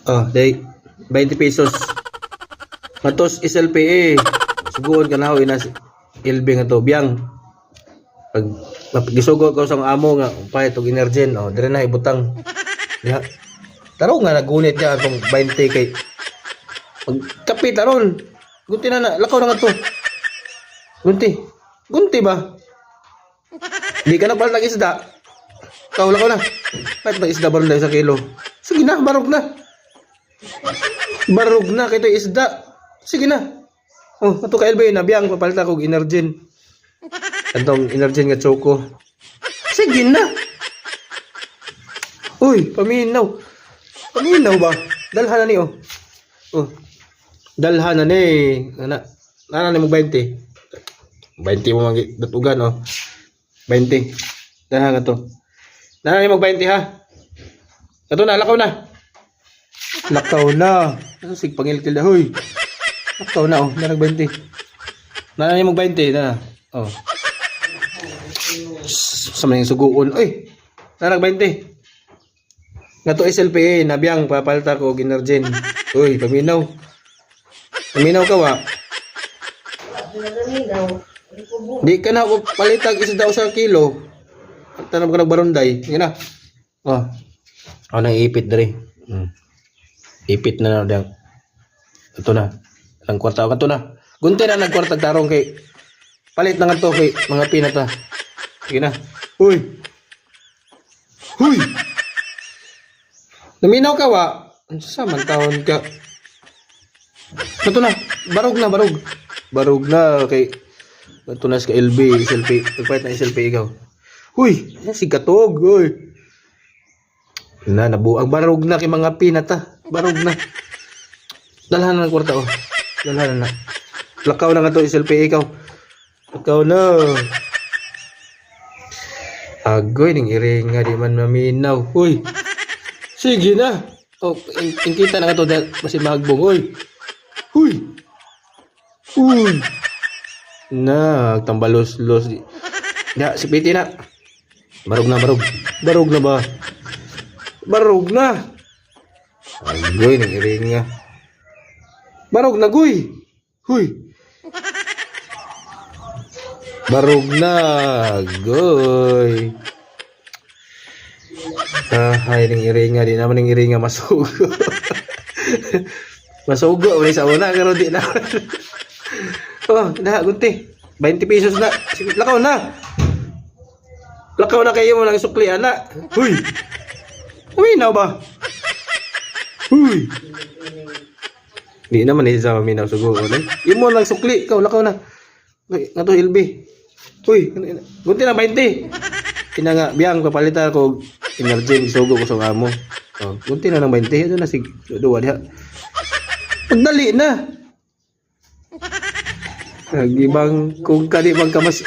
Oh, day 20 pesos. Matos SLPA. Suguon ka na ho ina LB nga to biyang. Pag gisugod ko sa amo nga payat og energen, oh, dire na ibutang. Diha. Taro nga nagunit niya atong 20 kay pagkapit aron. Gunti na lakaw na nga to. Gunti ba? Di ka na pala nag-isda. Kaula ko na. Kahit nag-isda baron dahil sa kilo. Sige na, barog na. Barog na, kaya ito isda. Sige na. Oh, ito ka LB, nabiyang, papalita ko energen. Itong energen nga choco. Sige na. Uy, paminaw. Paminaw ba? Dalhan na ni, oh. Oh. Dalhan na ni. Nana ni mo 20. 20 mo magdatugan, oh. 20. Dalhan nga to. Nana ni mo 20, ha? Ito na, lakaw na. Lakaw na. Sig pangilkil na, huy. Lakaw na, oh. Narag 20. Nana ni mo 20, na. Oh. Sa mga suguon. Uy, narag 20. Nga to SLPA, nabiyang, papalta ko, ginergen. Uy, paminaw. Paminaw ka, wa? Di ka na ako palitag isa daw sa kilo. Tanam ka nagbarunday. Yan na. Oh. Ako nang ipit dari. Ipit na na. Ito na. Ang kwarta. Ito na. Gunti na nagkwarta tarong kay palit na nga to kay mga pinata. Sige na. Huy. Huy. Naminaw ka, wa? Sa man taon ka. Ito na. Barog na, barog. Barog na kay ito na sa LB, SLP. Nagpahit na SLP ikaw. Huy, si Katog, huy. Nabuang barog na kay mga pinata. Barog na. Dalhan na ng kwarta, oh. Dalhan na. Lakaw na nga to, SLP ikaw. Lakaw na. Agoy, ning iring nga di man maminaw. Huy. Sige na. Oh, ingkita na nga to, masih mahagbong, huy. Huy. Huy. Na, tambalos-los. Ya, si Piti na. Barog na, barog. Barog na ba? Barog na. Agoy, nang iring nga. Barog na, guy. Huy. Barog na, goy. Ay, nang iring nga. Di naman nang iring nga masugo. Masugo, wala sa una. Pero di na. Oh, dah gunti. 20 pesos na. Sige, lakaw na. Lakaw na kayo mo ng sukli, anak. Huy. Maminaw ba? Huy. Di naman isa maminaw sugo. Imo lang sukli. Ikaw, lakaw na. Nga to, LB. Huy. Gunti na 20. Kina nga, biyang papalitan ko. Energen, sugo ko sa amo. Oh, gunti na ng 20. Ito na, sige. Dua diha. Pagdali na. Gibang kung kadi magkamas